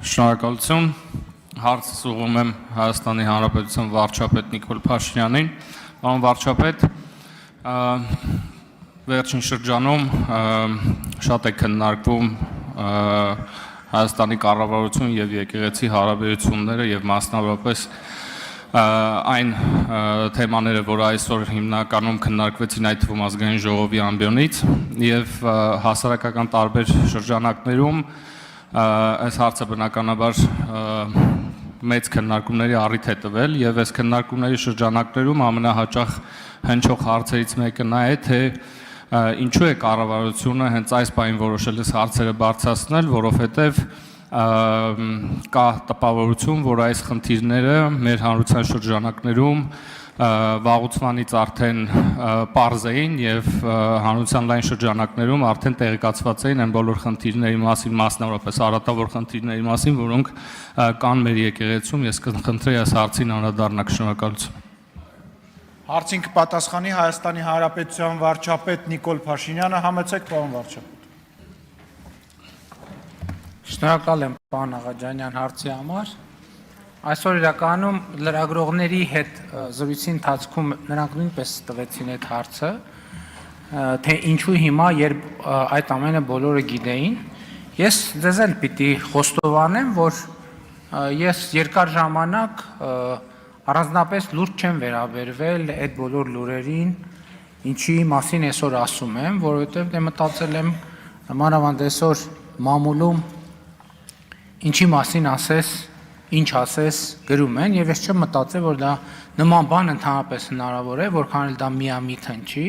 Շնորհակալություն։ Հարցս ուղղում եմ Հայաստանի Հանրապետության վարչապետ Նիկոլ Փաշինյանին։ Պարոն վարչապետ, վերջին շրջանում շատ է քննարկվում Հայաստանի կառավարություն եւ եկեղեցի հարաբերությունները եւ մասնավորապես այն թեմաները, որ այսօր հիմնականում քննարկվեցին այդ թվում ազգային ժողովի ամբիոնից եւ հասարակական տարբեր շրջանակներում այս հարցը բնականաբար մեծ քննարկումների առիթ է տվել եւ այս քննարկումների շրջանակներում ամենահաճախ հնչող հարցերից մեկը նա է, թե ինչու է կառավարությունը հենց այս բանին որոշել այս հարցերը բարձրացնել, որովհետեւ կա տպավորություն, որ այս խնդիրները մեր հանրության շրջանակներում վաղուցվանից արդեն պարզ էին եւ հանրության լայն շրջանակներում արդեն տեղեկացված էին այն բոլոր խնդիրների մասին, մասնավորապես արատավոր խնդիրների մասին, որոնք կան մեր եկեղեցում։ Ես կխնդրեի այս հարցին անդրադառնալ։ Շնորհակալություն։ Հարցին կպատասխանի Հայաստանի Հանրապետության վարչապետ Նիկոլ Փաշինյանը, համեցեք պարոն վարչապետ։ Շնորհակալ եմ պարոն Աղաջանյան հարցի համար։ Այսօր իրականում լրագրողների հետ զրույցի ընթացքում նրանք նույնպես տվեցին այդ հարցը, թե ինչու հիմա, երբ այդ ամենը բոլորը գիտեին, ես ձեզ էլ պիտի խոստովանեմ, որ ես երկար ժամանակ առանձնապես լուրջ չեմ վերաբերվել այդ բոլոր լուրերին, ինչի մասին այսօր ասում եմ, որովհետև դե մտածել եմ մանավանդ այսօր մամուլում ինչի մասին ասես, ինչ ասես գրում են եւ ես չեմ մտածել, որ դա նման բան ընդհանրապես հնարավոր է, որքան էլ դա միամիտ հնչի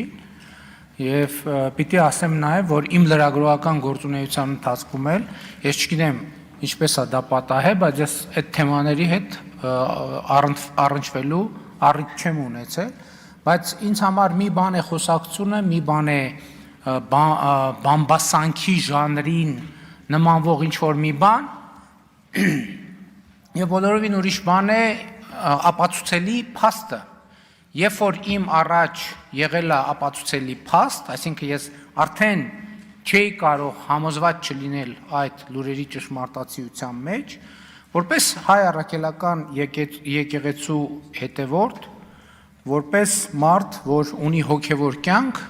եւ պիտի ասեմ նաեւ, որ իմ լրագրողական գործունեության ընթացքում էլ ես չգիտեմ ինչպես է դա պատահել, բայց ես այդ թեմաների հետ առնչվելու առիթ չեմ ունեցել, բայց ինձ համար մի բան է խոսակցությունը, մի բան է բամբասանքի ժանրին նմանվող ինչ-որ մի բան եւ բոլորովին ուրիշ բան է ապացուցելի փաստը։ Երբ որ իմ առաջ եղել է ապացուցելի փաստ, այսինքն ես արդեն չէի կարող համոզված չլինել այդ լուրերի ճշմարտացիության մեջ, որպես հայ առաքելական եկեղեցու հետևորդ, որպես մարդ, որ ունի հոգևոր կյանք,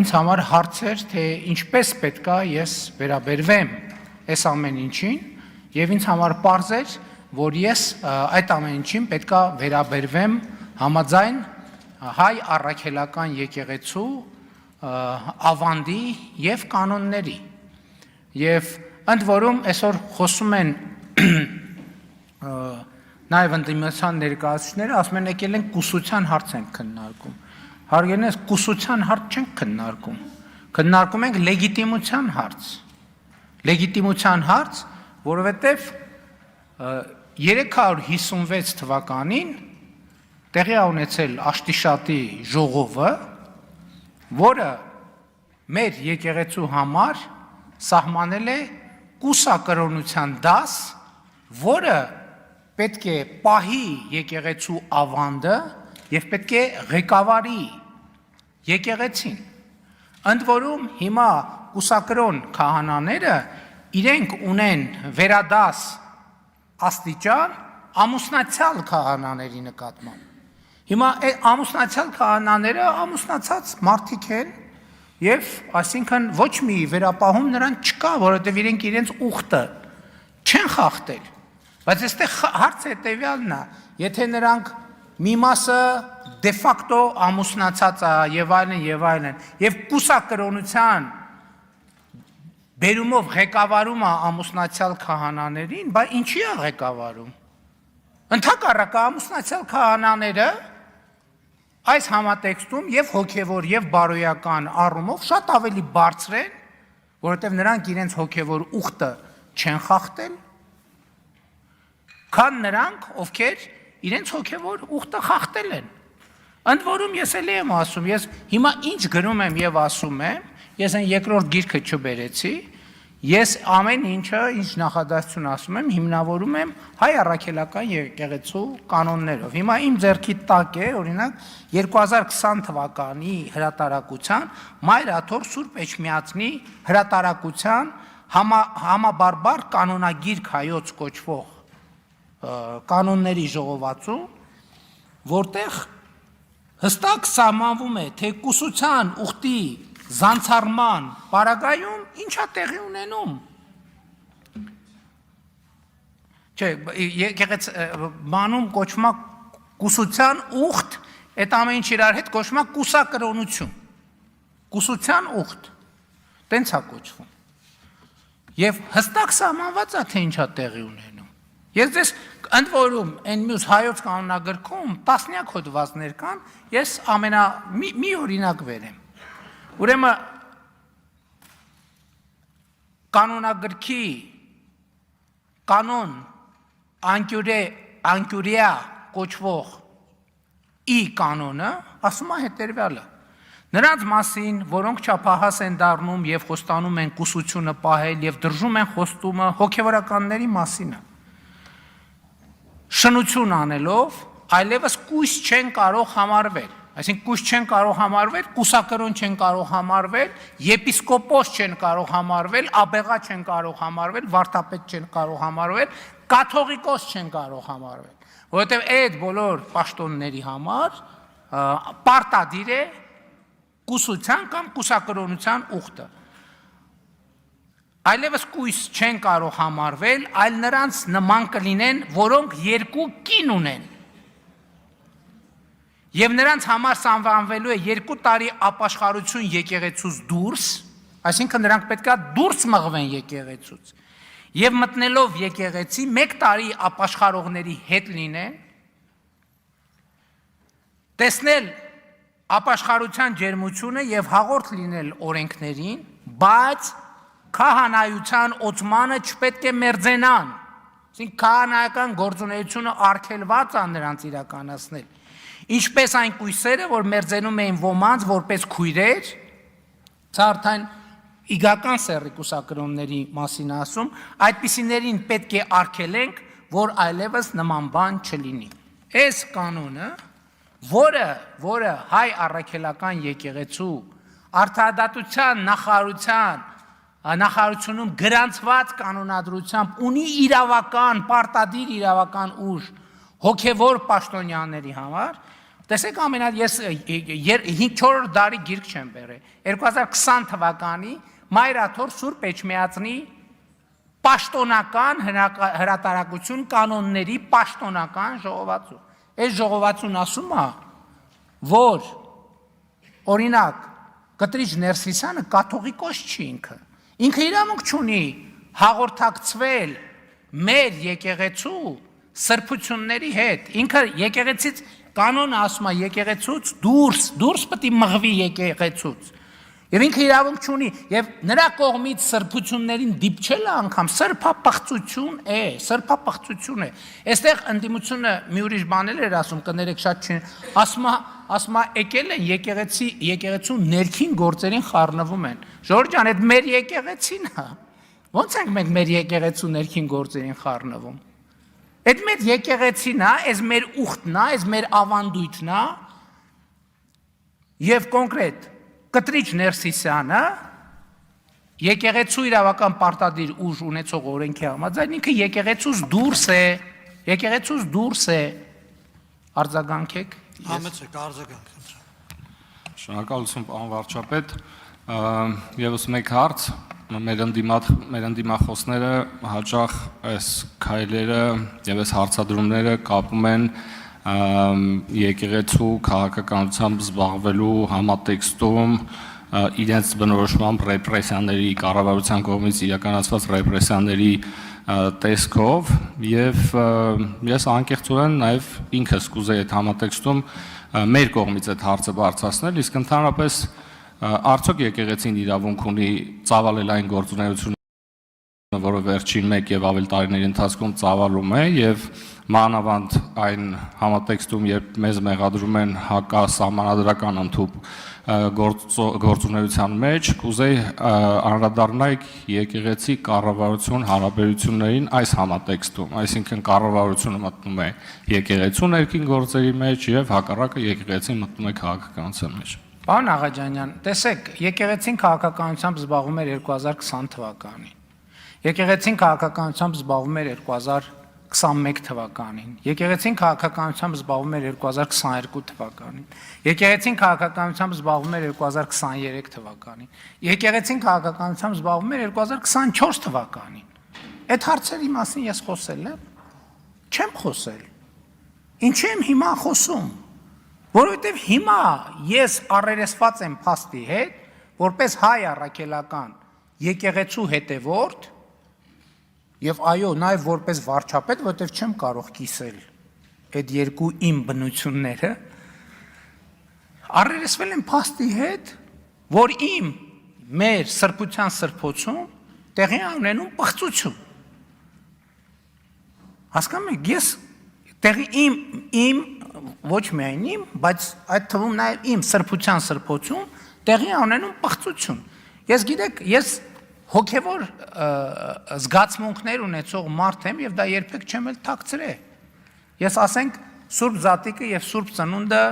ինձ համար հարց էր, թե ինչպես պետքա ես վերաբերվեմ այս ամեն ինչին, եւ ինձ համար պարզ էր, որ ես այդ ամեն ինչին պետքա վերաբերվեմ համաձայն հայ առաքելական եկեղեցու ավանդի եւ կանոնների։ Եվ ընդ որում այսօր խոսում են նաեւ ընդդիմության ներկայացուցիչները, ասում են եկել են կուսության հարց են քննարկում։ Հարգելիներս, կուսության հարց չենք քննարկում։ Քննարկում ենք լեգիտիմության հարց։ Լեգիտիմության հարց, որովհետև 356 թվականին տեղի է ունեցել Աշտիշատի ժողովը, որը մեր եկեղեցու համար սահմանել է կուսակրոնության դաս, որը պետք է պահի եկեղեցու ավանդը եւ պետք է ղեկավարի եկեղեցին։ Ընդ որում հիմա կուսակրոն քահանաները իրենք ունեն վերադաս աստիճան ամուսնացյալ քահանաների նկատմամբ։ Հիմա ամուսնացյալ քահանաները ամուսնացած մարդիկ են եւ այսինքն ոչ մի վերապահում նրանց չկա, որովհետեւ իրենք իրենց ուխտը չեն խախտել։ Բայց այստեղ հարցը հետեւյալն է, եթե նրանք մի մասը դե ֆակտո ամուսնացած է եւ այլն, եւ կուսակրոնության բերումով ղեկավարում է ամուսնացյալ քահանաներին, բայց ինչի է ղեկավարում։ Ընդհակառակը ամուսնացյալ քահանաները այս համատեքստում եւ հոգեվոր եւ բարոյական առումով շատ ավելի բարձր են, որովհետեւ նրանք իրենց հոգեվոր ուխտը չեն խախտել, քան նրանք, ովքեր իրենց հոգեվոր ուխտը խախտել են։ Ընդ որում ես էլ եմ ասում, ես հիմա ինչ գրում եմ եւ ասում եմ, ես այն երկրորդ գիրքը չբերեցի, ես ամեն ինչը, ինչ նախադասություն ասում եմ, հիմնավորում եմ հայ առաքելական եկեղեցու կանոններով։ Հիմա իմ ձեռքի տակ է, օրինակ, 2020 թվականի հրատարակության Մայր Աթոռ Սուրբ Էջմիածնի հրատարակության համաբարբար կանոնագիրք հայոց կոչվող կանոնների ժողովածու, որտեղ հստակ սահմանվում է, թե կուսության ուխտի զանցառման պարագայում ինչա տեղի ունենում։ Չէ, բանում կոչվում է կուսության ուխտ, այդ ամեն ինչ իրար հետ կոչվում է կուսակրոնություն։ Կուսության ուխտ։ Տենց է կոչվում։ Եվ հստակ սահմանված է, թե ինչա տեղի ունենում։ Ես ձեզ ընդ որում այն մյուս հայոց կանոնագրքում տասնյակ հոդվածներ կան, ես մի օրինակ վերեմ։ Ուրեմն կանոնագրքի կանոն անկյուրիա կոչվող ի կանոնը ասում է հետևյալը. նրանց մասին, որոնք չափահաս են դառնում եւ խոստանում են կուսությունը պահել եւ դրժում են խոստումը հոգեվորականների մասինը, շնություն անելով, այլևս կույս չեն կարող համարվել, այսինքն կույս չեն կարող համարվել, կուսակրոն չեն կարող համարվել, եպիսկոպոս չեն կարող համարվել, աբեղա չեն կարող համարվել, վարդապետ չեն կարող համարվել, կաթողիկոս չեն կարող համարվել, որովհետև այդ բոլոր պաշտոնների համար պարտադիր է կուսության կամ կուսակրոնության ուխտը։ Այլևս կույս չեն կարող համարվել, այլ նրանց նման կլինեն, որոնք երկու կին ունեն։ Եվ նրանց համար սանվանվելու է 2 տարի ապաշխարություն եկեղեցուց դուրս, այսինքն նրանք պետք է դուրս մղվեն եկեղեցուց, եւ մտնելով եկեղեցի 1 տարի ապաշխարողների հետ լինեն, տեսնել ապաշխարության ջերմությունը եւ հաղորդ լինել օրենքներին, բայց քահանայության օծմանը չպետք է մերձենան, այսինքն քահանայական գործունեությունը արգելված է նրանց իրականացնել, ինչպես այն կույսերը, որ մերձենում էին ոմանց որպես քույրեր, ցարթային իգական սեռի կուսակրոնների մասին ասում, այդպիսիներին պետք է արգելենք, որ այլևս նման բան չլինի։ Այս կանոնը, որը հայ առաքելական եկեղեցու արդարադատության նախարարությունում գրանցված կանոնադրությամբ ունի իրավական, պարտադիր իրավական ուժ հոգևոր պաշտոնյաների համար, տեսեք ես 4 դարի գիրք չեմ բերել, 2020 թվականի Մայրաթոր Սուրբ Էջմիածնի պաշտոնական հրատարակություն կանոնների պաշտոնական ժողովածու։ Այս ժողովածուն ասում է, որ օրինակ Կտրիչ Ներսիսյանը կաթողիկոս չի ինքը իրավունք չունի հաղորդակցվել մեր եկեղեցու սրբությունների հետ, ինքը եկեղեցից կանոնը ասում է եկեղեցուց դուրս պետք է մղվի եկեղեցուց, եւ ինքը իրավունք չունի, եւ նրա կողմից սրբություններին դիպչելը անգամ սրբապղծություն է, այստեղ ընդդիմությունը մի ուրիշ բաներ էր ասում, կներեք շատ չեն, ասում եկել են եկեղեցու ներքին գործերին խառնվում են, Ժորժ ջան, այդ մեր եկեղեցին է, ո՞նց ենք մենք մեր եկեղեցու ներքին գործերին խառնվում, այդ մեր եկեղեցին է, այս մեր ուխտն է, այս մեր ավանդույթն է, եւ կոնկրետ Կտրիչ Ներսիսյանը եկեղեցու իրավական պարտադիր ուժ ունեցող օրենքի համաձայն ինքը եկեղեցուց դուրս է, արձագանքեք։ Համեցեք, արձագանք։ Շնորհակալություն, պարոն վարչապետ, եւս մեկ հարց, մեր ընդդիմախոսները հաճախ այս քայլերը եւ այս հարցադրումները կապում են եկեղեցու քաղաքականությամբ զբաղվելու համատեքստում իրենց բնորոշմամբ ռեպրեսիաների, կառավարության կողմից իրականացված ռեպրեսիաների տեսքով եւ ես անկեղծորեն նաեւ ինքս կուզեի այդ համատեքստում մեր կողմից այդ հարցը բարձրացնել, իսկ ընդհանրապես արդյոք եկեղեցին իրավունք ունի ծավալել այն գործունեությունը, որը վերջին 1 եւ ավել տարիների ընթացքում ծավալում է եւ մանավանդ այն համատեքստում, երբ մեզ մեղադրում են հակասահմանադրական ընդհուպ գործունեության մեջ, կուզեի անդրադառնալ եկեղեցի կառավարություն հարաբերություններին այս համատեքստում, այսինքն կառավարությունը մտնում է եկեղեցու ներքին գործերի մեջ եւ հակառակը եկեղեցին մտնում է քաղաքականության մեջ։ Պարոն Աղաջանյան, տեսեք, եկեղեցին քաղաքականությամբ զբաղվում էր 2020 թվականին։ Եկեղեցին քաղաքականությամբ զբաղվում էր 2021 թվականին, եկեղեցին քաղաքականությամբ զբաղվում էր 2022 թվականին, եկեղեցին քաղաքականությամբ զբաղվում էր 2023 թվականին, եկեղեցին քաղաքականությամբ զբաղվում էր 2024 թվականին։ Այդ հարցերի մասին ես խոսել եմ, չեմ խոսել։ Ինչի եմ հիմա խոսում, որովհետև հիմա ես առերեսված եմ փաստի հետ, որպես հայ առաքելական եկեղեցու հետևորդ, եւ այո, նաեւ որպես վարչապետ, որովհետեւ չեմ կարող կիսել այդ երկու իմ բնությունները, առերեսվել եմ փաստի հետ, որ մեր սրբության սրբոցում տեղի ունենում պղծություն։ Հասկանում եք, ես տեղի իմ ոչ միայն իմ, բայց այդ թվում նաեւ իմ սրբության սրբոցում տեղի ունենում պղծություն։ Ես գիտեք, ես հոգևոր զգացմունքներ ունեցող մարդ եմ եւ դա երբեք չեմ էլ թաքցրել։ Ես ասենք Սուրբ Զատիկը եւ Սուրբ Ծնունդը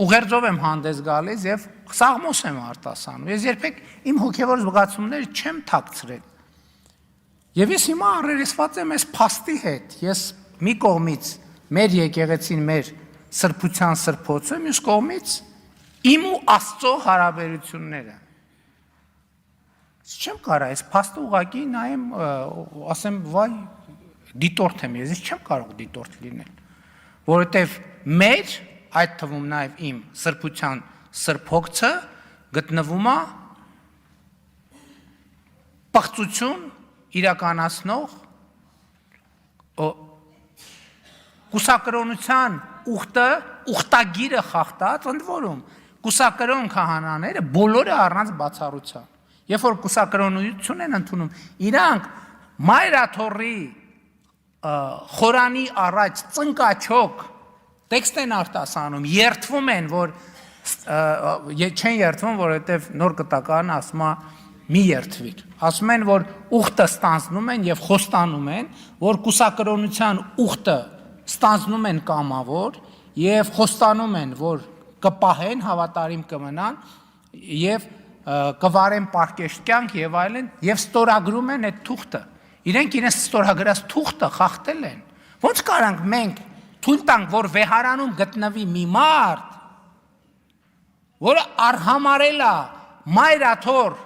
ուղերձով եմ հանդես գալիս եւ սաղմոս եմ արտասանում։ Ես երբեք իմ հոգևոր զգացումները չեմ թաքցրել։ Եվ ես հիմա առերեսված եմ այս փաստի հետ։ Ես մի կողմից մեր եկեղեցին, մեր սրբության սրբոցը, մյուս կողմից իմ ու Աստծո հարաբերությունները։ Չեմ կարող, այս փաստը ուղղակի նայեմ, ասեմ, վայ, դիտորդ եմ ես չեմ կարող դիտորդ լինել, որովհետև մեր, այդ թվում նաև իմ սրբության սրբոցը գտնվում է պղծություն իրականացնող կուսակրոնության ուխտագիրը խախտած, ընդ որում կուսակրոն քահանաները բոլորը առանց բացառության, երբ որ կուսակրոնություն են ընդունում, իրանք Մայրաթորի խորանի առաջ ծնկաչոք տեքստ են արտասանում, երդվում են, որ չեն երդվում, որովհետև նոր կտակարանը ասում է մի երդվիր, ասում են, որ ուխտը ստանձնում են եւ խոստանում են, որ կուսակրոնության ուխտը ստանձնում են կամավոր եւ խոստանում են, որ կպահեն, հավատարիմ կմնան եւ կվարեն պարկեշտ կյանք եւ այլն եւ ստորագրում են այդ թուղթը։ Իրենք իրենց ստորագրած թուղթը խախտել են։ Ոնց կարանք մենք թույլ տանք, որ վեհարանում գտնվի մի մարդ, որը արհամարել է Մայրաթոր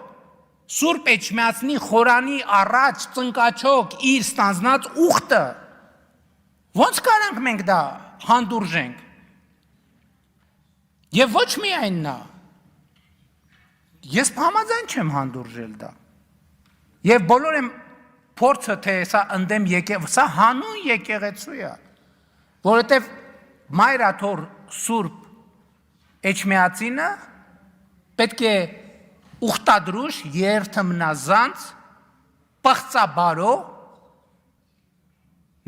Սուրբ Էջմիածնի խորանի առաջ ծնկաչոք իր ստանձնած ուխտը, ոնց կարանք մենք դա հանդուրժենք։ Եվ ոչ միայն նա, ես համաձայն չեմ հանդուրժել դա։ Եվ բոլոր եմ փորձը, թե սա ընդեմ սա հանուն եկեղեցու է, որովհետև Մայրաթոր Սուրբ Էջմիածինը պետք է ուխտադրուժ երթմնազանց պղծաբարո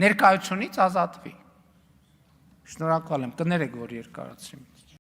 ներկայությունից ազատվի։ Շնորհակալ եմ, կներեք, որ երկարացրի։